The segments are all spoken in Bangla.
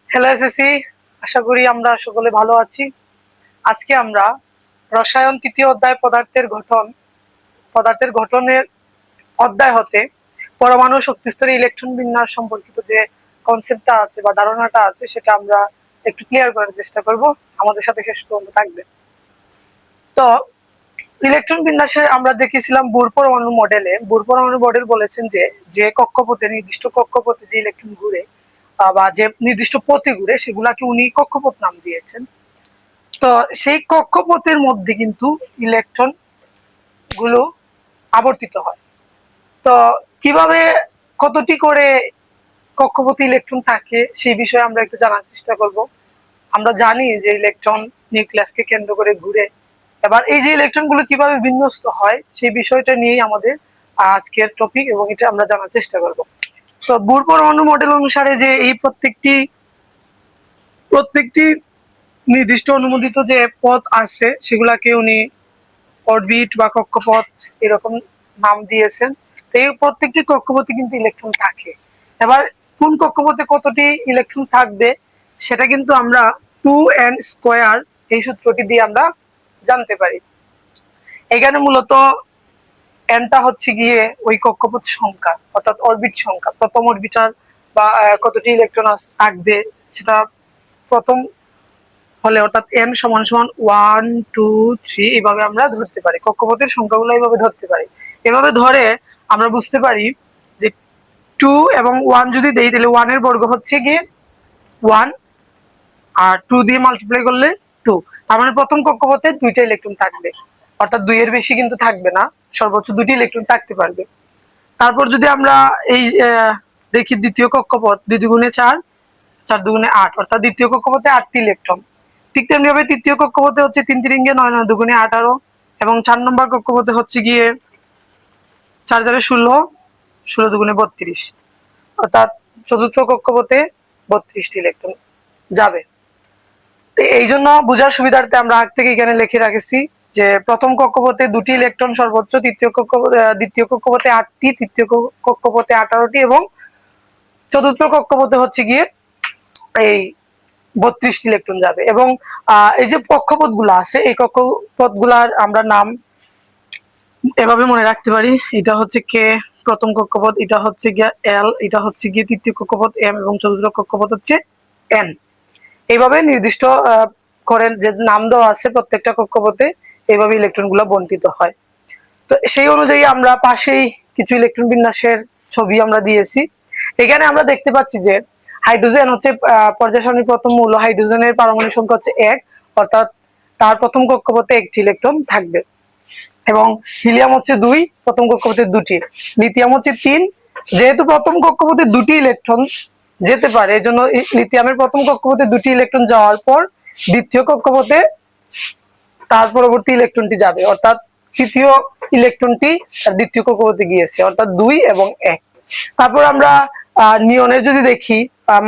হ্যালো এসএসসি, আশা করি আমরা সকলে ভালো আছি। আজকে আমরা রসায়ন তৃতীয় অধ্যায় পদার্থের গঠনের অধ্যায় হতে পরমাণু শক্তিস্তরে ইলেকট্রন বিন্যাস সম্পর্কিত যে কনসেপ্টটা আছে বা ধারণাটা আছে সেটা আমরা একটু ক্লিয়ার করার চেষ্টা করব। আমাদের সাথে শেষ পর্যন্ত থাকবে। তো ইলেকট্রন বিন্যাসে আমরা দেখেছিলাম বোর পরমাণু মডেল বলেছেন যে যে কক্ষপথে নির্দিষ্ট কক্ষপথে যে ইলেকট্রন ঘুরে বা যে নির্দিষ্ট পথে ঘুরে সেগুলাকে উনি কক্ষপথ নাম দিয়েছেন। তো সেই কক্ষপথের মধ্যে কিন্তু ইলেকট্রন গুলো আবর্তিত হয়। তো কিভাবে কতটি করে কক্ষপথে ইলেকট্রন থাকে সেই বিষয়ে আমরা একটু জানার চেষ্টা করব। আমরা জানি যে ইলেকট্রন নিউক্লিয়াসকে কেন্দ্র করে ঘুরে। এবার এই যে ইলেকট্রন গুলো কিভাবে বিন্যস্ত হয় সেই বিষয়টা নিয়েই আমাদের আজকের টপিক, এবং এটা আমরা জানার চেষ্টা করব। তো বুর পরমাণু মডেল অনুসারে যে এই প্রত্যেকটি নির্দিষ্ট অনুমোদিত যে পথ আছে সেগুলাকে উনি অরবিট বা কক্ষপথ এরকম নাম দিয়েছেন। তো এই প্রত্যেকটি কক্ষপথে কিন্তু ইলেকট্রন থাকে। এবার কোন কক্ষপথে কতটি ইলেকট্রন থাকবে সেটা কিন্তু আমরা 2n² এই সূত্রটি দিয়ে আমরা জানতে পারি। এখানে মূলত এনটা হচ্ছে গিয়ে ওই কক্ষপথ সংখ্যা, অর্থাৎ অরবিট সংখ্যা, প্রথম অরবিটাল বা কতটি ইলেকট্রন থাকবে সেটা প্রথম হলে, অর্থাৎ n সমান সমান 1 2 3 এইভাবে আমরা ধরতে পারি। কক্ষপথের সংখ্যাগুলো এইভাবে ধরতে পারি। এভাবে ধরে আমরা বুঝতে পারি যে 2 এবং 1 যদি দেই তাহলে 1 এর বর্গ হচ্ছে গিয়ে 1 আর 2 দিয়ে মাল্টিপ্লাই করলে 2। তার মানে প্রথম কক্ষপথে দুইটা ইলেকট্রন থাকবে, অর্থাৎ 2 এর বেশি কিন্তু থাকবে না, সর্বোচ্চ দুটি ইলেকট্রন থাকতে পারবে। তারপর যদি আমরা এই দেখি দ্বিতীয় কক্ষপথ 2 দুগুণে 4, 4 দুগুণে 8, অর্থাৎ দ্বিতীয় কক্ষপথে 8টি ইলেকট্রন। ঠিক তেমনি ভাবে তৃতীয় কক্ষপথে হচ্ছে 3 3 9 9 দুগুণে 18, এবং 4 নম্বর কক্ষপথে হচ্ছে গিয়ে 4 4 16, 16 দুগুণে 32, অর্থাৎ চতুর্থ কক্ষপথে 32টি ইলেকট্রন যাবে। তো এই জন্য বোঝার সুবিধার্থে আমরা আগ থেকে এখানে লিখে রাখেছি যে প্রথম কক্ষপথে 2টি ইলেকট্রন সর্বোচ্চ, দ্বিতীয় কক্ষপথে 8টি, তৃতীয় কক্ষপথে 18টি, এবং চতুর্থ কক্ষপথে হচ্ছে গিয়ে এই 32টি ইলেকট্রন যাবে। এবং এই যে কক্ষপথ গুলা আছে এই কক্ষপথ গুলার আমরা নাম এভাবে মনে রাখতে পারি। এটা হচ্ছে কে প্রথম কক্ষপথ, এটা হচ্ছে গিয়ে এল, এটা হচ্ছে গিয়ে তৃতীয় কক্ষপথ এম, এবং চতুর্থ কক্ষপথ হচ্ছে এন। এইভাবে নির্দিষ্ট করেন যে নাম দেওয়া আছে প্রত্যেকটা কক্ষপথে, এইভাবে ইলেকট্রন গুলো বন্টিত হয়। তো সেই অনুযায়ী আমরা পাশেই কিছু ইলেকট্রন বিন্যাসের ছবি আমরা দিয়েছি। এখানে আমরা দেখতে পাচ্ছি যে হাইড্রোজেন হচ্ছে পর্যায় সারণীর প্রথম মৌল। হাইড্রোজেনের পারমাণবিক সংখ্যা হচ্ছে 1, অর্থাৎ তার প্রথম কক্ষপথে একটি ইলেকট্রন থাকবে। এবং হিলিয়াম হচ্ছে 2, প্রথম কক্ষপথে 2টি। লিথিয়াম হচ্ছে 3, যেহেতু প্রথম কক্ষপথে 2টি ইলেকট্রন যেতে পারে এজন্য লিথিয়ামের প্রথম কক্ষপথে 2টি ইলেকট্রন যাওয়ার পর দ্বিতীয় কক্ষপথে তার পরবর্তী ইলেকট্রনটি যাবে, অর্থাৎ তৃতীয় ইলেকট্রনটি দ্বিতীয় কক্ষপথে গিয়েছে, অর্থাৎ 2 এবং 1। তারপর আমরা নিয়নের যদি দেখি,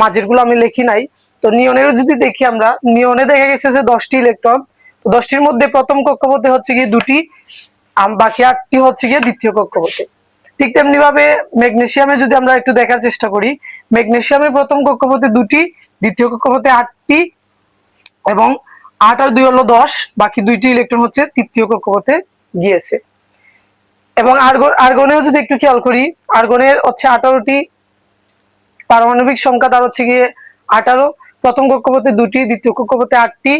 মাঝের গুলো আমি লিখি নাই, তো নিয়নের যদি দেখি আমরা নিয়নে দেখা গেছে যে 10টি ইলেকট্রন। 10টির মধ্যে প্রথম কক্ষপথে হচ্ছে গিয়ে 2টি, বাকি 8টি হচ্ছে গিয়ে দ্বিতীয় কক্ষপথে। ঠিক তেমনি ভাবে ম্যাগনেসিয়ামে যদি আমরা একটু দেখার চেষ্টা করি, ম্যাগনেসিয়ামের প্রথম কক্ষপথে 2টি, দ্বিতীয় কক্ষপথে 8টি, এবং 8 আর 2 হলো 10, বাকি 2টি ইলেকট্রন হচ্ছে তৃতীয় কক্ষপথে গিয়েছে। এবং আর্গনেও যদি একটু খেয়াল করি, আর্গনের হচ্ছে 18টি পারমাণবিক সংখ্যা, তার হচ্ছে গিয়ে 18, প্রথম কক্ষপথে 2টি, দ্বিতীয় কক্ষপথে 8টি,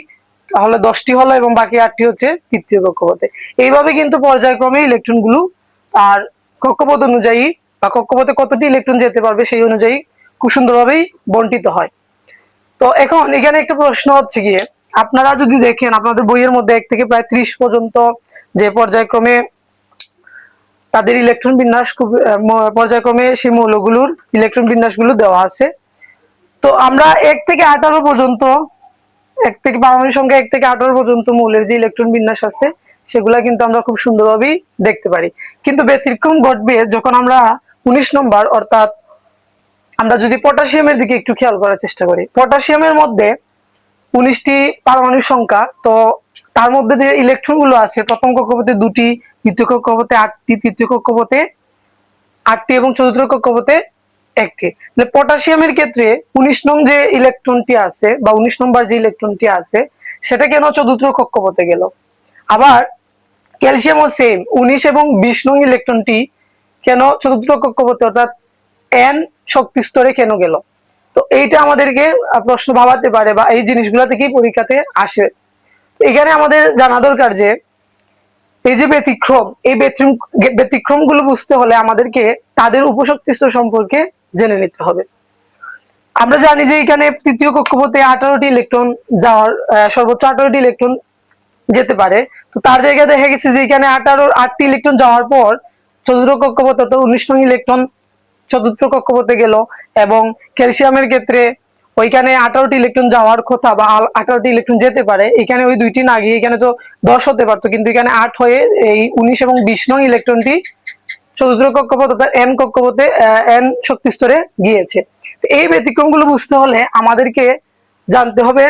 তাহলে 10টি হলো, এবং বাকি 8টি হচ্ছে তৃতীয় কক্ষপথে। এইভাবে কিন্তু পর্যায়ক্রমে ইলেকট্রন গুলো আর কক্ষপথ অনুযায়ী বা কক্ষপথে কতটি ইলেকট্রন যেতে পারবে সেই অনুযায়ী খুব সুন্দরভাবেই বন্টিত হয়। তো এখন এখানে একটা প্রশ্ন হচ্ছে গিয়ে, আপনারা যদি দেখেন আপনাদের বইয়ের মধ্যে 1 থেকে প্রায় 30 পর্যন্ত যে পর্যায়ক্রমে তাদের ইলেকট্রন বিন্যাস পর্যায়ক্রমে সেই মৌলগুলোর ইলেকট্রন বিন্যাসগুলো দেওয়া আছে। তো আমরা 1 থেকে 18 পর্যন্ত, পারমাণবিক সংখ্যা 1 থেকে 18 পর্যন্ত মৌলের যে ইলেকট্রন বিন্যাস আছে সেগুলা কিন্তু আমরা খুব সুন্দরভাবেই দেখতে পারি। কিন্তু ব্যতিক্রম ঘটবে যখন আমরা 19 নম্বর, অর্থাৎ আমরা যদি পটাশিয়ামের দিকে একটু খেয়াল করার চেষ্টা করি। পটাশিয়ামের মধ্যে 19টি পারমাণবিক সংখ্যা, তো তার মধ্যে যে ইলেকট্রন গুলো আছে প্রথম কক্ষপথে 2টি, দ্বিতীয় কক্ষপথে 8টি, তৃতীয় কক্ষপথে 8টি, এবং চতুর্থ কক্ষপথে একটি। পটাশিয়ামের ক্ষেত্রে 19 নং যে ইলেকট্রনটি আছে বা 19 নম্বর যে ইলেকট্রনটি আছে সেটা কেন চতুর্থ কক্ষপথে গেল? আবার ক্যালসিয়ামও সেম 19 এবং 20 নং ইলেকট্রনটি কেন চতুর্থ কক্ষপথে অর্থাৎ এন শক্তি স্তরে কেন গেল? তো এইটা আমাদেরকে প্রশ্ন ভাবাতে পারে বা এই জিনিসগুলো থেকেই পরীক্ষাতে আসে। এখানে আমাদের জানা দরকার যে এই যে ব্যতিক্রম, এই ব্যতিক্রম গুলো বুঝতে হলে আমাদেরকে তাদের উপশক্তি স্তর সম্পর্কে জেনে নিতে হবে। আমরা জানি যে এখানে তৃতীয় কক্ষপথে 18টি ইলেকট্রন যাওয়ার সর্বোচ্চ 18টি ইলেকট্রন যেতে পারে। তো তার জায়গায় দেখা গেছে যে এখানে 8টি ইলেকট্রন যাওয়ার পর চতুর্থ কক্ষপথ অর্থাৎ 19 নং ইলেকট্রন চতুর্থ কক্ষপথে গেল। এবং ক্যালসিয়ামের ক্ষেত্রে ওইখানে 18টি ইলেকট্রন যাওয়ার কথা বা 18টি ইলেকট্রন যেতে পারে, এখানে ওই দুইটি না গিয়ে এখানে তো 10 হতে পারতো, কিন্তু এখানে 8 হয়ে এই 19 এবং 20 নং ইলেকট্রনটি চতুর্থ কক্ষপথ অর্থাৎ এন কক্ষপথে এন শক্তি স্তরে গিয়েছে। এই ব্যতিক্রম গুলো বুঝতে হলে আমাদেরকে জানতে হবে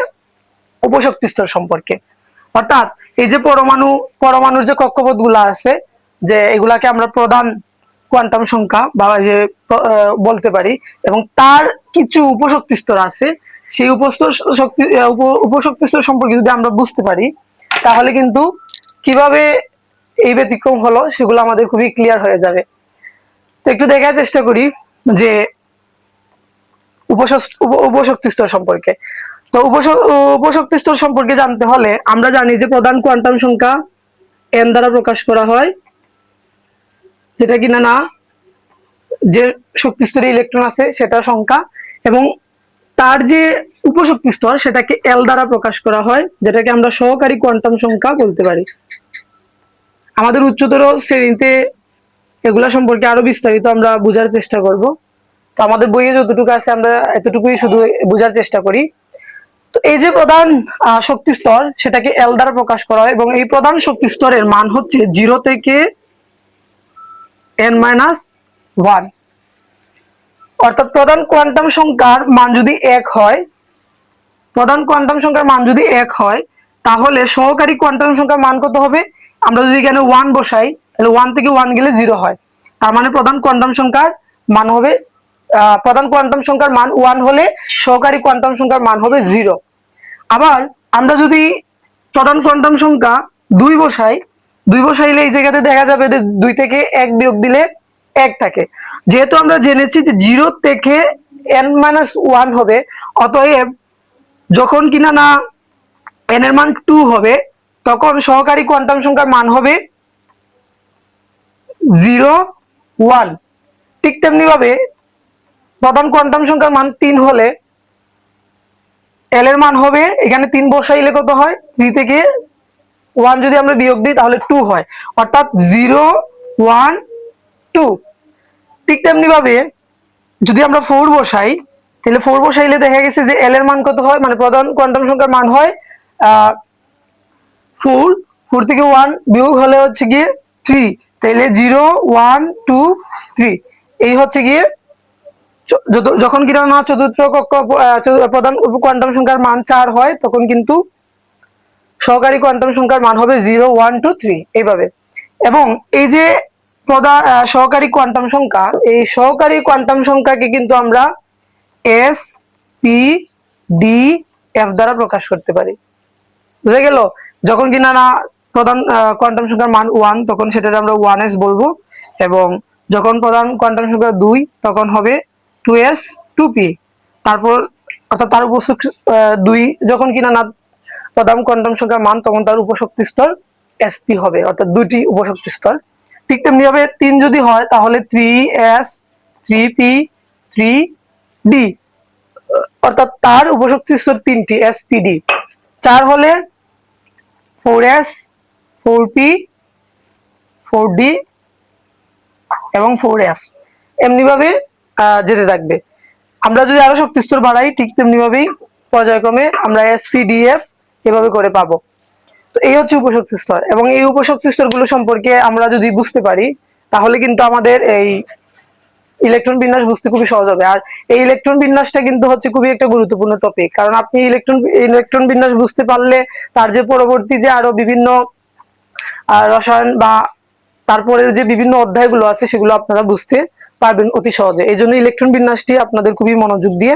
উপশক্তি স্তর সম্পর্কে। অর্থাৎ এই যে পরমাণুর যে কক্ষপথ গুলা আছে, যে এগুলাকে আমরা প্রধান কোয়ান্টাম সংখ্যা বা যে বলতে পারি, এবং তার কিছু উপশক্তি স্তর আছে, সেই উপশক্তি স্তর সম্পর্কে যদি আমরা বুঝতে পারি তাহলে কিন্তু কিভাবে এই ব্যতিক্রম হলো সেগুলো আমাদের খুবই ক্লিয়ার হয়ে যাবে। তো একটু দেখার চেষ্টা করি যে উপশক্তি স্তর সম্পর্কে। তো উপশক্তি স্তর সম্পর্কে জানতে হলে আমরা জানি যে প্রধান কোয়ান্টাম সংখ্যা n দ্বারা প্রকাশ করা হয়, যেটা কিনা না যে শক্তি স্তরে ইলেকট্রন আছে সেটা সংখ্যা, এবং তার যে উপশক্তি স্তর সেটাকে L দ্বারা প্রকাশ করা হয়, যেটাকে আমরা সহকারী কোয়ান্টাম সংখ্যা বলতে পারি। আমাদের উচ্চতর শ্রেণীতে এগুলা সম্পর্কে আরো বিস্তারিত আমরা বোঝার চেষ্টা করব। তো আমাদের বইয়ে যতটুকু আছে আমরা এতটুকুই শুধু বোঝার চেষ্টা করি। তো এই যে প্রধান শক্তি স্তর সেটাকে L দ্বারা প্রকাশ করা হয়, এবং এই প্রধান শক্তি স্তরের মান হচ্ছে 0 থেকে n-1। অর্থাৎ প্রধান কোয়ান্টাম সংখ্যার মান যদি 1 হয়, প্রধান কোয়ান্টাম সংখ্যার মান যদি 1 হয়, তাহলে সহকারী কোয়ান্টাম সংখ্যার মান কত হবে? আমরা যদি এখানে 1 বসাই তাহলে 1 থেকে 1 গেলে 0 হয়। তার মানে প্রধান কোয়ান্টাম সংখ্যার মান হবে প্রধান কোয়ান্টাম সংখ্যার মান 1 হলে সহকারী কোয়ান্টাম সংখ্যার মান হবে 0। আবার আমরা যদি প্রধান কোয়ান্টাম সংখ্যা 2 বসাই, 2 বসাইলে এই জায়গাতে দেখা যাবে যে 2 থেকে 1 বিয়োগ দিলে 1 থাকে। যেহেতু আমরা জেনেছি যে 0 থেকে n-1 হবে, অতএব যখন কিনা না n এর মান 2 হবে তখন সহকারী কোয়ান্টাম সংখ্যার মান হবে 0, 1। ঠিক তেমনি ভাবে প্রধান কোয়ান্টাম সংখ্যার মান 3 হলে L এর মান হবে, এখানে 3 বসাইলে কত হয়, 3 থেকে 1 যদি আমরা বিয়োগ দিই তাহলে 2 হয়, অর্থাৎ 0, 1, 2। ঠিক তেমনি ভাবে যদি আমরা 4 বসাই তাহলে 4 বসাইলে দেখা গেছে যে L এর মান কত হয়, মানে প্রধান কোয়ান্টাম সংখ্যার মান হয় 4, 4 থেকে 1 বিয়োগ হলে হচ্ছে গিয়ে 3, তাহলে 0, 1, 2, 3। এই হচ্ছে গিয়ে যখন কিনা না চতুর্থ কক্ষ প্রধান কোয়ান্টাম সংখ্যার মান 4 হয় তখন কিন্তু সহকারী কোয়ান্টাম সংখ্যার মান হবে 0, 1, 2, 3 এইভাবে। এবং এই যে প্রধান সহকারী কোয়ান্টাম সংখ্যা, এই সহকারী কোয়ান্টাম সংখ্যাকে কিন্তু আমরা S, P, D, F দ্বারা প্রকাশ করতে পারি। বুঝা গেল? যখন কিনা না প্রধান কোয়ান্টাম সংখ্যার মান 1 তখন সেটাকে আমরা 1s বলবো, এবং যখন প্রধান কোয়ান্টাম সংখ্যা 2 তখন হবে 2s, 2p। তারপর অর্থাৎ তার উপশক্তি 2 যখন কিনা না প্রধান কোয়ান্টাম সংখ্যার মান তখন তার উপশক্তি স্তর sp হবে, অর্থাৎ দুটি উপশক্তি স্তর। ঠিক তেমনি ভাবে 3 যদি হয় তাহলে 3s, 3p, 3d, অর্থাৎ তার উপশক্তি স্তর 3টি spd। 4 হলে 4s, 4p, 4d এবং 4f, এমনি ভাবে যেতে থাকবে। আমরা যদি আরো শক্তি স্তর বাড়াই ঠিক তেমনি ভাবেই পর্যায়ক্রমে আমরা spdf এভাবে করে পাবো। তো এই হচ্ছে উপশক্তি স্তর, এবং এই উপশক্তি স্তরগুলো সম্পর্কে আমরা যদি বুঝতে পারি তাহলে কিন্তু আমাদের এই ইলেকট্রন বিন্যাস বুঝতে খুবই সহজ হবে। আর এই ইলেকট্রন বিন্যাসটা কিন্তু হচ্ছে খুবই একটা গুরুত্বপূর্ণ টপিক, কারণ আপনি ইলেকট্রন বিন্যাস বুঝতে পারলে তার যে পরবর্তী যে আরো বিভিন্ন রসায়ন বা তারপরের যে বিভিন্ন অধ্যায়গুলো আছে সেগুলো আপনারা বুঝতে পারবেন অতি সহজে। এই জন্য ইলেকট্রন বিন্যাসটি আপনাদের খুবই মনোযোগ দিয়ে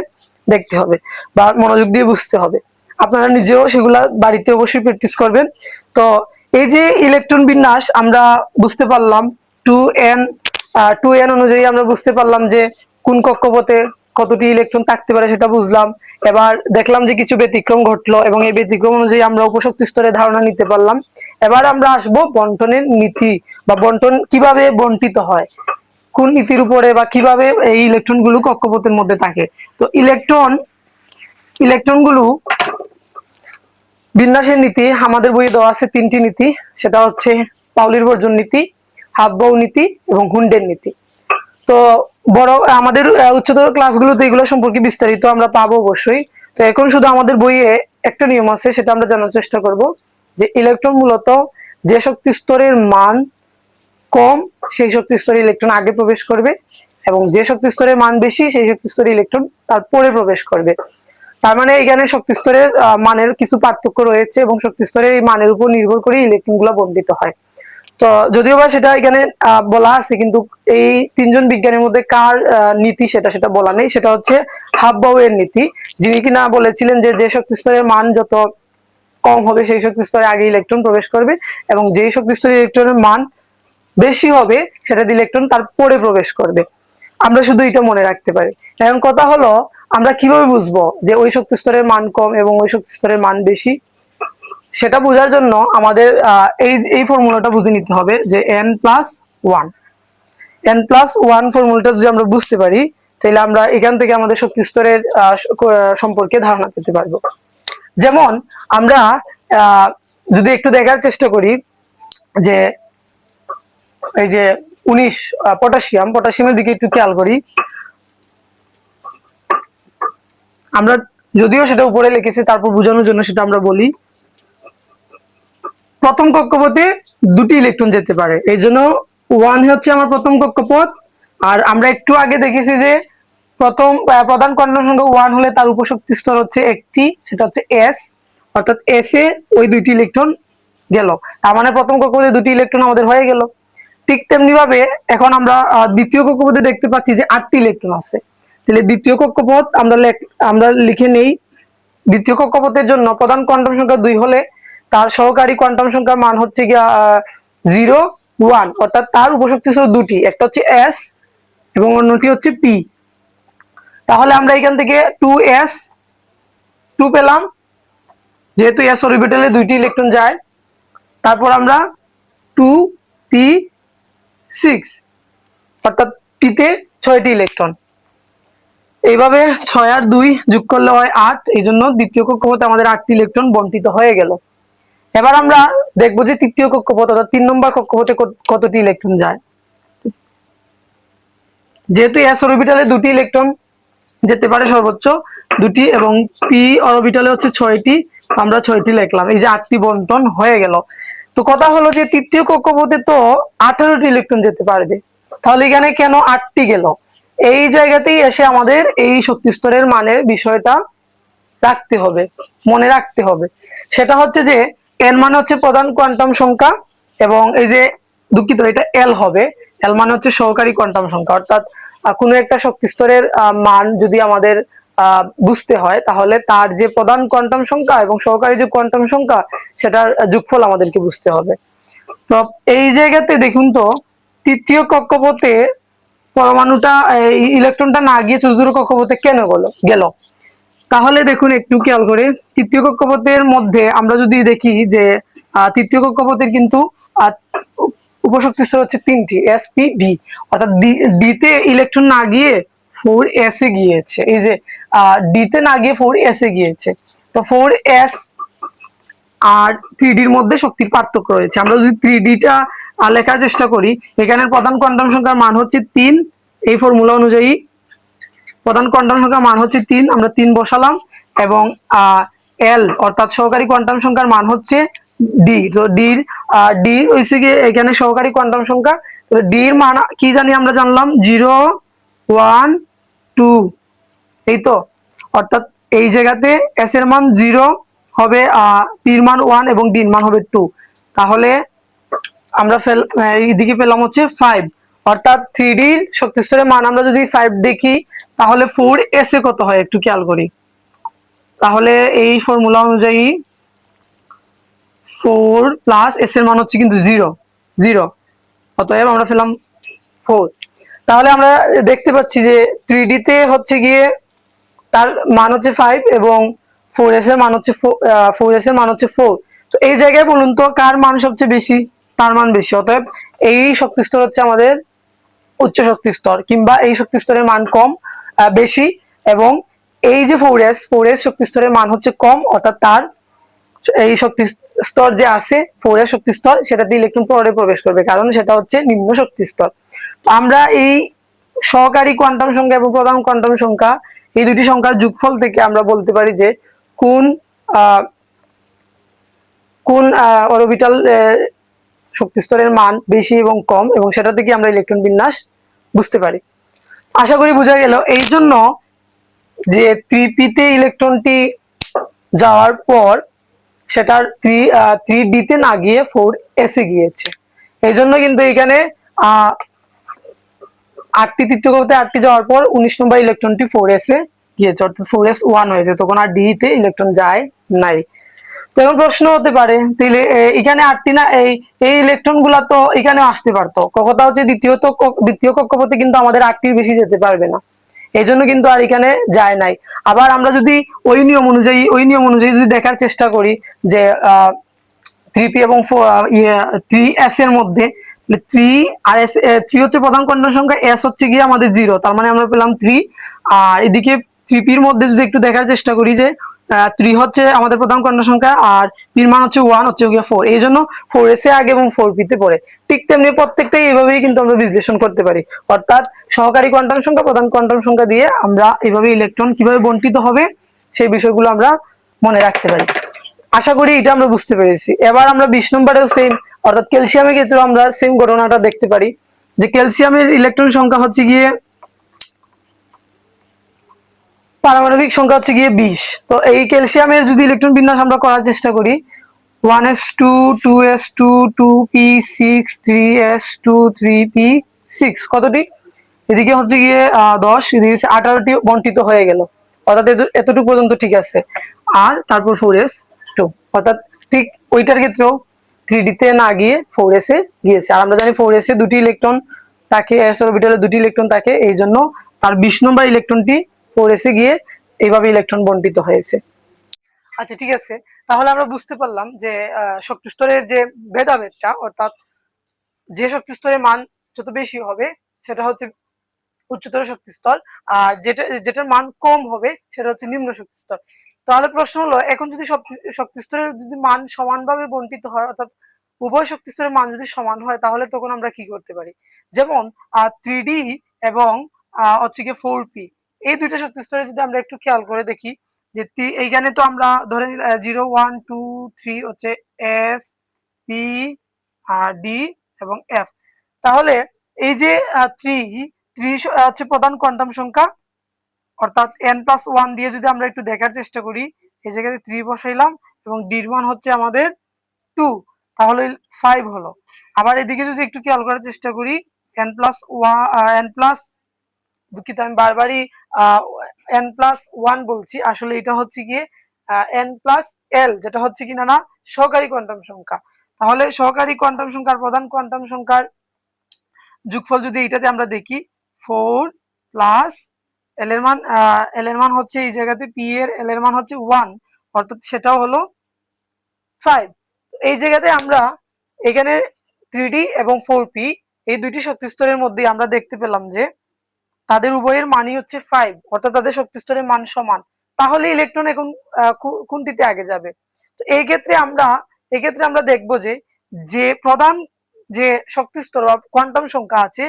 দেখতে হবে বা মনোযোগ দিয়ে বুঝতে হবে। আপনারা নিজেও সেগুলা বাড়িতে অবশ্যই প্র্যাকটিস করবেন। তো এই যে ইলেকট্রন বিন্যাস আমরা বুঝতে পারলাম, 2n 2n অনুযায়ী আমরা বুঝতে পারলাম যে কোন কক্ষপথে কতটি ইলেকট্রন থাকতে পারে সেটা বুঝলাম। এবার দেখলাম যে কিছু ব্যতিক্রম ঘটলো এবং এই ব্যতিক্রম অনুযায়ী আমরা উপশক্তি স্তরের ধারণা নিতে পারলাম। এবার আমরা আসবো বন্টনের নীতি বা বন্টন কিভাবে বন্টিত হয়, কোন নীতির উপরে বা কিভাবে এই ইলেকট্রন গুলো কক্ষপথের মধ্যে থাকে। তো ইলেকট্রন গুলো বিন্যাসের নীতি আমাদের বইয়ে দেওয়া আছে 3টি নীতি, সেটা হচ্ছে পাউলির বর্জন নীতি, হাফবাউ নীতি এবং হুন্ডের নীতি। তো বড় আমাদের উচ্চতর ক্লাসগুলোতে এগুলো সম্পর্কে বিস্তারিত আমরা পাবো অবশ্যই। তো এখন শুধু আমাদের বইয়ে একটা নিয়ম আছে, সেটা আমরা জানার চেষ্টা করব যে ইলেকট্রন মূলত যে শক্তি স্তরের মান কম সেই শক্তি স্তরে ইলেকট্রন আগে প্রবেশ করবে এবং যে শক্তি স্তরের মান বেশি সেই শক্তি স্তরে ইলেকট্রন তারপরে প্রবেশ করবে। তার মানে এখানে শক্তি স্তরের মানের কিছু পার্থক্য রয়েছে এবং শক্তি স্তরের এই মানের উপর নির্ভর করে ইলেকট্রন গুলো বন্টিত হয়। তো যদিও বা সেটা এখানে বলা আছে, কিন্তু এই তিনজন বিজ্ঞানীর মধ্যে কার নীতি সেটা বলা নেই। সেটা হচ্ছে হাফবাউ এর নীতি, যিনি কিনা বলেছিলেন যে যে শক্তি স্তরের মান যত কম হবে সেই শক্তি স্তরে আগে ইলেকট্রন প্রবেশ করবে এবং যেই শক্তি স্তরে ইলেকট্রনের মান বেশি হবে সেটা দিয়ে ইলেকট্রন তারপরে প্রবেশ করবে। আমরা শুধু এটা মনে রাখতে পারি। এখন কথা হলো, আমরা কিভাবে বুঝবো যে ওই শক্তি স্তরের মান কম এবং ওই শক্তি স্তরের মান বেশি? সেটা বোঝার জন্য আমাদের এই ফর্মুলাটা বুঝে নিতে হবে যে n+1 ফর্মুলাটা যদি আমরা বুঝতে পারি তাহলে আমরা এখান থেকে আমাদের শক্তি স্তরের সম্পর্কে ধারণা পেতে পারবো। যেমন আমরা যদি একটু দেখার চেষ্টা করি যে এই যে 19 পটাশিয়ামের দিকে একটু খেয়াল করি। আমরা যদিও সেটা উপরে লিখেছি, তারপর বোঝানোর জন্য সেটা আমরা বলি। প্রথম কক্ষপথে 2টি ইলেকট্রন যেতে পারে, এই জন্য 1 হচ্ছে আমার প্রথম কক্ষপথ। আর আমরা একটু আগে দেখেছি যে প্রথম প্রধান কোয়ান্টাম সংখ্যা 1 হলে তার উপশক্তি স্তর হচ্ছে একটি, সেটা হচ্ছে s, অর্থাৎ s এ ওই 2টি ইলেকট্রন গেল। তার মানে প্রথম কক্ষপথে 2টি ইলেকট্রন আমাদের হয়ে গেল। ঠিক তেমনি ভাবে এখন আমরা দ্বিতীয় কক্ষপথে দেখতে পাচ্ছি যে 8টি ইলেকট্রন আছে। তাহলে দ্বিতীয় কক্ষপথ আমরা লিখে নেই। দ্বিতীয় কক্ষপথের জন্য প্রধান কোয়ান্টাম সংখ্যা 2 হলে তার সহকারী কোয়ান্টাম সংখ্যার মান হচ্ছে গিয়া 0 1, অর্থাৎ তার উপশক্তি স্তর 2টি, একটা হচ্ছে s এবং অন্যটি হচ্ছে p। তাহলে আমরা এখান থেকে 2s 2 পেলাম, যেহেতু s অরবিটালে 2টি ইলেকট্রন যায়। তারপর আমরা 2p6, অর্থাৎ p তে 6টি ইলেকট্রন। এইভাবে 6 আর 2 যোগ করলে হয় 8, এই জন্য দ্বিতীয় কক্ষপথে আমাদের 8টি ইলেকট্রন বন্টিত হয়ে গেল। এবার আমরা দেখবো যে তৃতীয় কক্ষপথ অর্থাৎ 3 নম্বর কক্ষপথে কতটি ইলেকট্রন যায়। যেহেতু s অরবিটালে 2টি ইলেকট্রন যেতে পারে সর্বোচ্চ 2টি এবং p অরবিটালে হচ্ছে 6টি, আমরা 6টি লিখলাম। এই যে 8টি বন্টন হয়ে গেল। তো কথা হলো যে তৃতীয় কক্ষপথে তো 18টি ইলেকট্রন যেতে পারবে, তাহলে এখানে কেন 8টি গেল? এই জায়গাতেই এসে আমাদের এই শক্তি স্তরের মানের বিষয়টা রাখতে হবে, মনে রাখতে হবে। সেটা হচ্ছে যে n মানে হচ্ছে প্রধান কোয়ান্টাম সংখ্যা এবং এই যে দুঃখিত এটা l হবে, l মানে হচ্ছে সহকারী কোয়ান্টাম সংখ্যা। অর্থাৎ কোনো একটা শক্তি স্তরের মান যদি আমাদের বুঝতে হয় তাহলে তার যে প্রধান কোয়ান্টাম সংখ্যা এবং সহকারী যে কোয়ান্টাম সংখ্যা সেটার যোগফল আমাদেরকে বুঝতে হবে। তো এই জায়গাতে দেখুন তো তৃতীয় কক্ষপথে পরমাণুটা ইলেকট্রনটা না গিয়ে চতুর্থ কক্ষপথে কেন গেল? তাহলে দেখুন একটু খেয়াল করে, তৃতীয় কক্ষপথের মধ্যে আমরা যদি দেখি যে তৃতীয় কক্ষপথের কিন্তু উপশক্তি স্তর হচ্ছে 3টি, s p d, অর্থাৎ d তে ইলেকট্রন না গিয়ে 4s এ গিয়েছে। এই যে d তে না গিয়ে 4s এ গিয়েছে। তো 4s আর 3d এর মধ্যে শক্তির পার্থক্য রয়েছে। আমরা যদি 3d টা লেখার চেষ্টা করি, এখানে প্রধান কোয়ান্টাম সংখ্যার মান হচ্ছে 3, এই ফর্মুলা অনুযায়ী প্রধান কোয়ান্টাম সংখ্যার মান হচ্ছে 3, আমরা 3 বসালাম এবং l অর্থাৎ সহকারী কোয়ান্টাম সংখ্যার মান হচ্ছে d। তো d হইছে কি এখানে সহকারী কোয়ান্টাম সংখ্যা, তো d এর মান কি জানি আমরা জানলাম 0 1 2, এই তো। অর্থাৎ এই জায়গাতে s এর মান 0 হবে, p এর মান 1 এবং d এর মান হবে 2। তাহলে আমরা এইদিকে পেলাম হচ্ছে 5, অর্থাৎ 3D-র শক্তি স্তরের মান আমরা যদি 5 দেখি, তাহলে 4s এ কত হয় একটু খেয়াল করি। তাহলে এই ফর্মুলা অনুযায়ী 4 প্লাস s এর মান হচ্ছে কিন্তু 0, অতএব আমরা পেলাম 4। তাহলে আমরা দেখতে পাচ্ছি যে 3D তে হচ্ছে গিয়ে তার মান হচ্ছে 5 এবং 4s এর মান হচ্ছে 4s এর মান হচ্ছে 4। তো এই জায়গায় বলুন তো কার মান সবচেয়ে বেশি? তার মান বেশি, অতএব এই শক্তি স্তর হচ্ছে আমাদের উচ্চ শক্তি স্তর, কিংবা এই শক্তি স্তরের মান কম বেশি, এবং এই যে 4s শক্তি স্তরের মান হচ্ছে কম, অর্থাৎ তার এই শক্তি স্তর যে আছে 4s শক্তি স্তর, সেটাতে ইলেকট্রন পরে প্রবেশ করবে, কারণ সেটা হচ্ছে নিম্ন শক্তি স্তর। তো আমরা এই সহকারী কোয়ান্টাম সংখ্যা এবং প্রধান কোয়ান্টাম সংখ্যা, এই দুটি সংখ্যার যোগফল থেকে আমরা বলতে পারি যে কোন কোন অরবিটাল শক্তি স্তরের মান বেশি এবং কম, এবং সেটা থেকে আমরা ইলেকট্রন বিন্যাস বুঝতে পারি। আশা করি বোঝা গেল। এই জন্য যে 3p তে ইলেকট্রনটি যাওয়ার পর সেটার 3d তে না গিয়ে 4s এ গিয়েছে, এই জন্য কিন্তু এখানে 8টি তৃতীয় কক্ষপথে 8টি যাওয়ার পর 19 নম্বর ইলেকট্রনটি 4s এ গিয়েছে, অর্থাৎ 4s 1 হয়েছে, তখন আর d তে ইলেকট্রন যায় নাই। তো এখন প্রশ্ন হতে পারে, তাহলে এখানে 8টি না, এই ইলেকট্রন গুলা তো এখানে আসতে পারতো, কথা হচ্ছে দ্বিতীয় কক্ষপথে কিন্তু আমাদের 8টির বেশি যেতে পারবে না, এই জন্য কিন্তু আর এখানে যায় নাই। আবার আমরা যদি ওই নিয়ম অনুযায়ী যদি দেখার চেষ্টা করি যে 3p এবং 3s এর মধ্যে 3 আর s, 3 হচ্ছে প্রধান কোয়ান্টাম সংখ্যা, s হচ্ছে গিয়ে আমাদের 0, তার মানে আমরা পেলাম 3। আর এদিকে 3p এর মধ্যে যদি একটু দেখার চেষ্টা করি যে 3 হচ্ছে আমাদের প্রধান কোয়ান্টাম সংখ্যা, আর p এর মান হচ্ছে 1, হচ্ছে গিয়ে 4, এই জন্য 4s এ আগে এবং 4p তে পড়ে। ঠিক তেমনি প্রত্যেকটাই এইভাবেই কিন্তু আমরা বিশ্লেষণ করতে পারি, অর্থাৎ সহকারী কোয়ান্টাম সংখ্যা, প্রধান কোয়ান্টাম সংখ্যা দিয়ে আমরা এইভাবে ইলেকট্রন কিভাবে বন্টিত হবে সেই বিষয়গুলো আমরা মনে রাখতে পারি। আশা করি এটা আমরা বুঝতে পেরেছি। এবার আমরা 20 নম্বরেও সেম, অর্থাৎ ক্যালসিয়ামের ক্ষেত্রে আমরা সেম ঘটনাটা দেখতে পারি, যে ক্যালসিয়ামের ইলেকট্রন সংখ্যা হচ্ছে গিয়ে পারমাণবিক সংখ্যা হচ্ছে গিয়ে 20। তো এই ক্যালসিয়ামের যদি ইলেকট্রন বিন্যাস আমরা করার চেষ্টা করি, 1s2 2s2 2p6 3s2 3p6, কতটি? এদিকে হচ্ছে গিয়ে 10, এদিকে 18টি বন্টিত হয়ে গেল, অর্থাৎ এতটুকু পর্যন্ত ঠিক আছে। আর তারপর 4s2, অর্থাৎ ঠিক ওইটার ক্ষেত্রেও 3d তে না গিয়ে 4s এ গিয়েছে। আর আমরা জানি 4s এ দুটি ইলেকট্রন থাকে, s অরবিটালে দুটি ইলেকট্রন থাকে, এই জন্য তার 20 নম্বর ইলেকট্রনটি 4s এ গিয়ে এইভাবে ইলেকট্রন বন্টিত হয়েছে। আচ্ছা, ঠিক আছে। তাহলে আমরা বুঝতে পারলাম যে শক্তি স্তরের যে ভেদাভেদটা, অর্থাৎ যে শক্তি স্তরের মান যত বেশি হবে সেটা হচ্ছে উচ্চতর শক্তি স্তর, আর যেটার মান কম হবে সেটা হচ্ছে নিম্ন শক্তি স্তর। তাহলে প্রশ্ন হলো, এখন যদি শক্তি স্তরের যদি মান সমানভাবে বন্টিত হয়, অর্থাৎ উভয় শক্তি স্তরের মান যদি সমান হয়, তাহলে তখন আমরা কি করতে পারি? যেমন 3d এবং হচ্ছে গিয়ে 4p, এই দুইটা শক্তি স্তরে যদি আমরা একটু খেয়াল করে দেখি, যে এইখানে তো আমরা ধরে 0 1 2 3 হচ্ছে s p আর d এবং f। তাহলে এই যে 3 হচ্ছে প্রধান কোয়ান্টাম সংখ্যা, অর্থাৎ n+1 দিয়ে যদি আমরা একটু দেখার চেষ্টা করি, এই জায়গায় 3 বসাইলাম এবং d এর মান হচ্ছে আমাদের 2, তাহলে 5 হলো। আবার এদিকে যদি একটু খেয়াল করার চেষ্টা করি, n+1 দুঃখিত, আমি বারবারই n+1 বলছি, আসলে এটা হচ্ছে গিয়ে n+l, যেটা হচ্ছে কিনা না সহকারী কোয়ান্টাম সংখ্যা। তাহলে সহকারী কোয়ান্টাম সংখ্যার প্রধান কোয়ান্টাম সংখ্যার যোগফল যদি এটাতে আমরা দেখি, 4 প্লাস এল এর মান হচ্ছে এই জায়গাতে পি এর এল এর মান হচ্ছে 1, অর্থাৎ সেটাও হলো 5। এই জায়গাতে আমরা এখানে 3d এবং 4p এই দুইটি শক্তি স্তরের মধ্যে আমরা দেখতে পেলাম যে তাদের উভয়ের মানই হচ্ছে 5, অর্থাৎ তাদের শক্তি স্তরের মান সমান। তাহলে ইলেকট্রন এখন কোনটিতে আগে যাবে? তো এই ক্ষেত্রে আমরা দেখব যে যে প্রধান যে শক্তি স্তর বা কোয়ান্টাম সংখ্যা আছে,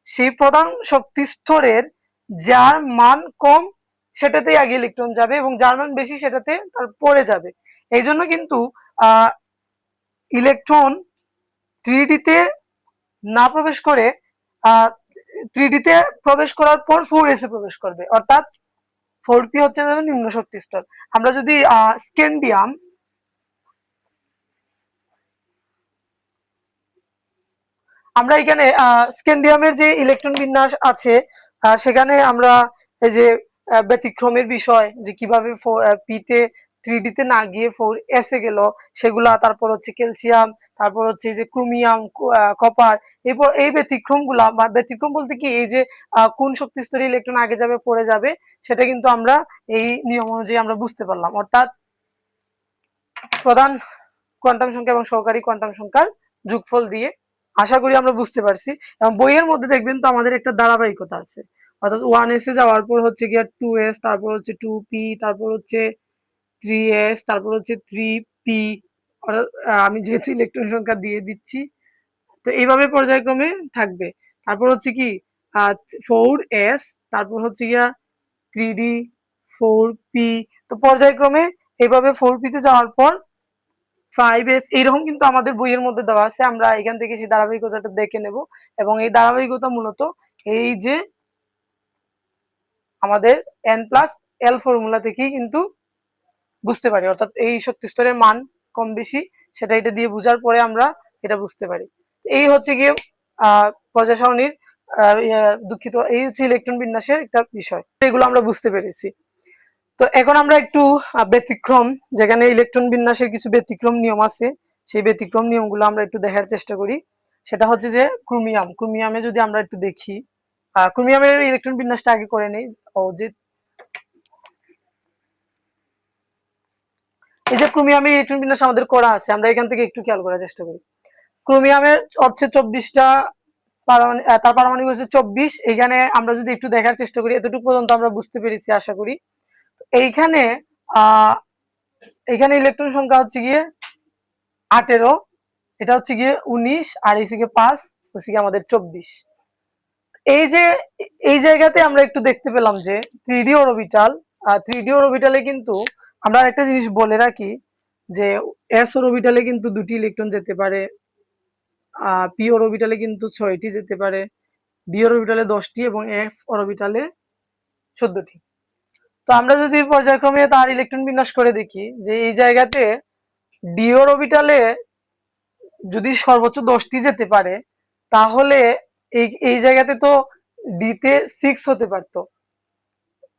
সেই প্রধান শক্তি স্তরের যার মান কম সেটাতেই আগে ইলেকট্রন যাবে, এবং যার মান বেশি সেটাতে তার পরে যাবে। এই জন্য কিন্তু ইলেকট্রন 3d তে না প্রবেশ করে 3d তে প্রবেশ করার পর 4s এ প্রবেশ করবে, অর্থাৎ 4p হচ্ছে নিম্ন শক্তি স্তর। আমরা যদি স্ক্যান্ডিয়াম আমরা এখানে স্ক্যান্ডিয়ামের যে ইলেকট্রন বিন্যাস আছে সেখানে আমরা এই যে ব্যতিক্রমের বিষয় যে কিভাবে পিতে 3D তে না গিয়ে 4s এ গেল সেগুলা, তারপর হচ্ছে ক্যালসিয়াম, তারপর হচ্ছে যে ক্রোমিয়াম, কপার, এরপর এই ব্যতিক্রমগুলা বা ব্যতিক্রম বলতে কি এই যে কোন শক্তি স্তরে ইলেকট্রন আগে যাবে পরে যাবে সেটা কিন্তু আমরা এই নিয়ম অনুযায়ী আমরা বুঝতে পারলাম, অর্থাৎ প্রধান কোয়ান্টাম সংখ্যা এবং সহকারী কোয়ান্টাম সংখ্যার যোগফল দিয়ে। আশা করি আমরা বুঝতে পারছি। এবং বইয়ের মধ্যে দেখবেন তো আমাদের একটা ধারাবাহিকতা আছে, অর্থাৎ 1s এ যাওয়ার পর হচ্ছে গিয়ে 2s, তারপর হচ্ছে 2p, তারপর হচ্ছে 3s, তারপর হচ্ছে 3p, অর্থাৎ আমি যেহেতু ইলেকট্রন সংখ্যা দিয়ে দিচ্ছি তো এইভাবে পর্যায়ক্রমে থাকবে। তারপর হচ্ছে কি 4s, তারপর হচ্ছে গিয়া 3d, 4p, তো পর্যায়ক্রমে এইভাবে 4p তে যাওয়ার পর 5s, এইরকম কিন্তু আমাদের বইয়ের মধ্যে দেওয়া আছে। আমরা এখান থেকে সেই ধারাবাহিকতাটা দেখে নেব এবং এই ধারাবাহিকতা মূলত এই যে আমাদের n+l ফর্মুলা থেকেই কিন্তু বুঝতে পারি, অর্থাৎ এই শক্তি স্তরের মান কম বেশি সেটা এটা দিয়ে বোঝার পরে আমরা এটা বুঝতে পারি। এই হচ্ছে গিয়ে পর্যায় সারণীর দুঃখিত, এই হচ্ছে ইলেকট্রন বিন্যাসের একটা বিষয়, এগুলো আমরা বুঝতে পেরেছি। তো এখন আমরা একটু ব্যতিক্রম, যেখানে ইলেকট্রন বিন্যাসের কিছু ব্যতিক্রম নিয়ম আছে সেই ব্যতিক্রম নিয়মগুলো আমরা একটু দেখার চেষ্টা করি। সেটা হচ্ছে যে ক্রোমিয়ামে যদি আমরা একটু দেখি, ক্রোমিয়ামের ইলেকট্রন বিন্যাসটা আগে করে নেই। ও যে এই যে ক্রোমিয়ামের ইলেকট্রন বিন্যাস আমাদের করা আছে, আমরা এখান থেকে একটু খেয়াল করার চেষ্টা করি। ক্রোমিয়ামের হচ্ছে 24টা তার পারমাণবিক হচ্ছে 24। এখানে আমরা যদি একটু দেখার চেষ্টা করি, এতটুকু পর্যন্ত আমরা বুঝতে পেরেছি আশা করি। এইখানে এখানে ইলেকট্রন সংখ্যা হচ্ছে গিয়ে 18, এটা হচ্ছে গিয়ে 19, আর এই থেকে 5 হচ্ছে গিয়ে আমাদের 24। এই যে এই জায়গাতে আমরা একটু দেখতে পেলাম যে 3D অরবিটাল, 3D অরবিটালে কিন্তু আমরা একটা জিনিস বলে রাখি যে s অরবিটালে কিন্তু 2টি ইলেকট্রন যেতে পারে, p অরবিটালে কিন্তু 6টি যেতে পারে, d অরবিটালে 10টি এবং f অরবিটালে 14টি। তো আমরা যদি পর্যায়ক্রমে তার ইলেকট্রন বিন্যাস করে দেখি যে এই জায়গাতে d অরবিটালে যদি সর্বোচ্চ 10টি যেতে পারে তাহলে এই জায়গাতে তো ডি তে 6 হতে পারতো,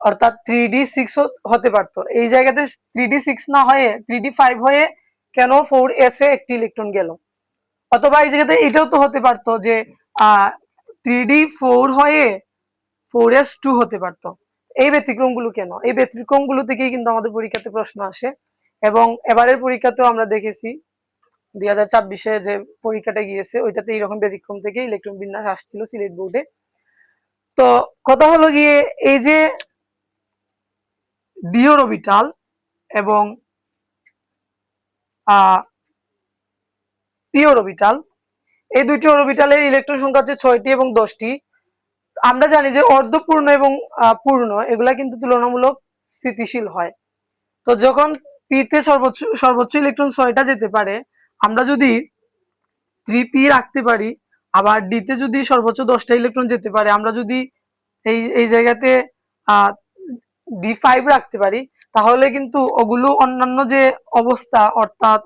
অর্থাৎ 3d6 হতে পারতো। এই জায়গাতে 3d6 না হয়ে 3d5 হয়ে কেন 4s এ একটি ইলেকট্রন গেল, অথবা এই জায়গাতে এটাও তো হতে পারতো যে 3d4 হয়ে 4s2 হতে পারতো। এই ব্যতিক্রমগুলো কেন? এই ব্যতিক্রমগুলো থেকেই কিন্তু আমাদের পরীক্ষাতে প্রশ্ন আসে এবং এবারের পরীক্ষাতেও আমরা দেখেছি 2024-এ যে পরীক্ষাটা গিয়েছে ওইটাতে এইরকম ব্যতিক্রম থেকে ইলেকট্রন বিন্যাস আসছিল সিলেট বোর্ডে। তো কথা হলো গিয়ে এই যে ডি অরবিটাল এবং পি অরবিটাল, এই দুইটি অরবিটালের ইলেকট্রন সংখ্যা হচ্ছে 6টি এবং 10টি। আমরা জানি যে অর্ধপূর্ণ এবং পূর্ণ এগুলা কিন্তু তুলনামূলক স্থিতিশীল হয়। তো যখন পিতে সর্বোচ্চ ইলেকট্রন 6টা যেতে পারে, আমরা যদি 3p রাখতে পারি, আবার ডিতে যদি সর্বোচ্চ 10টা ইলেকট্রন যেতে পারে, আমরা যদি এই জায়গাতে d5 রাখতে পারি, তাহলে কিন্তু ওগুলো অন্যান্য যে অবস্থা, অর্থাৎ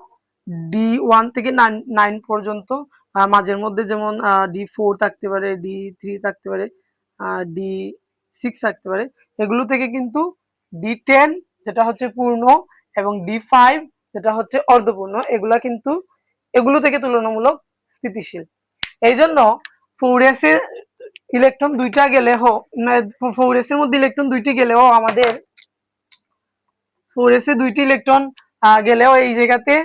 d1 থেকে 9 পর্যন্ত, মাঝের মধ্যে যেমন d4 থাকতে পারে, d3 থাকতে পারে, d6 থাকতে পারে, এগুলো থেকে কিন্তু d10 যেটা হচ্ছে পূর্ণ এবং d5 যেটা হচ্ছে অর্ধপূর্ণ, এগুলো থেকে তুলনামূলক স্থিতিশীল। এই জন্য 4s এ ইলেকট্রন দুইটা গেলে 4s এর মধ্যে ইলেকট্রন দুইটি গেলেও আমাদের 4s এ দুইটি ইলেকট্রন গেলেও এই জায়গাতে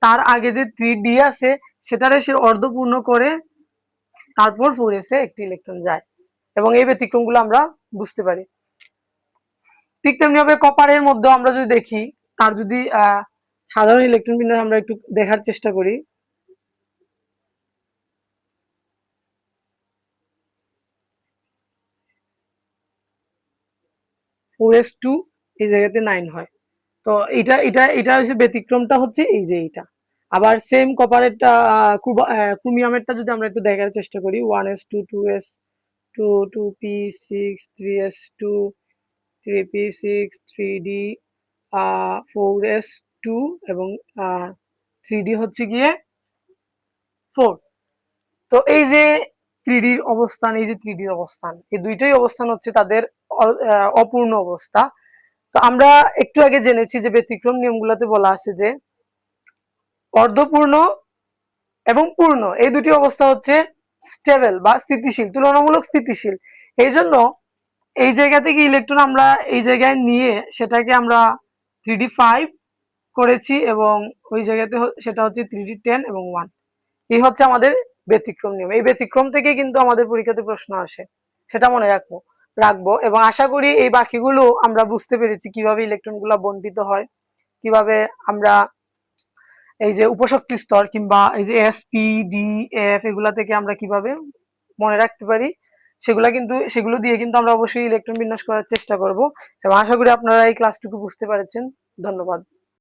তার আগে যে 3d আছে সেটারে সে অর্ধপূর্ণ করে তারপর 4s এ একটি ইলেকট্রন যায় এবং এই ব্যতিক্রমগুলো আমরা বুঝতে পারি। ঠিক তেমনি ভাবে কপারের মধ্যে আমরা যদি দেখি, তার যদি সাধারণ ইলেকট্রন বিন্যাস আমরা একটু দেখার চেষ্টা করি, 4s2 এই জায়গাতে 9 হয়। তো এটা হচ্ছে ব্যতিক্রমটা হচ্ছে এই যে এইটা। আবার সেম কপারেরটা ক্রোমিয়ামেরটা যদি আমরা একটু দেখার চেষ্টা করি, 1s2, 2s2, 2p6, 3s2, 3p6, 3d, 4s2 এবং 3d হচ্ছে গিয়ে 4। তো এই যে থ্রিডির অবস্থান, এই যে থ্রিডির অবস্থান, এই দুইটাই অবস্থান হচ্ছে তাদের অপূর্ণ অবস্থা। তো আমরা একটু আগে জেনেছি যে ব্যতিক্রম নিয়মগুলোতে বলা আছে যে অর্ধপূর্ণ এবং পূর্ণ এই দুটি অবস্থা হচ্ছে স্টেবল বা স্থিতিশীল, তুলনামূলক স্থিতিশীল। এই জন্য এই জায়গা থেকে ইলেকট্রন আমরা এই জায়গায় নিয়ে সেটাকে আমরা 3D5 করেছি এবং ওই জায়গাতে সেটা হচ্ছে 3D10 এবং 1। এই হচ্ছে আমাদের ব্যতিক্রম নিয়ম। এই ব্যতিক্রম থেকে কিন্তু আমাদের পরীক্ষাতে প্রশ্ন আসে, সেটা মনে রাখবো এবং আশা করি এই বাকিগুলো আমরা বুঝতে পেরেছি কিভাবে ইলেকট্রনগুলো বন্টিত হয়, কিভাবে আমরা এই যে উপশক্তি স্তর কিংবা এই যে এস পি ডি এফ এগুলা থেকে আমরা কিভাবে মনে রাখতে পারি, সেগুলো দিয়ে কিন্তু আমরা অবশ্যই ইলেকট্রন বিন্যাস করার চেষ্টা করব এবং আশা করি আপনারা এই ক্লাসটুকু বুঝতে পেরেছেন। ধন্যবাদ।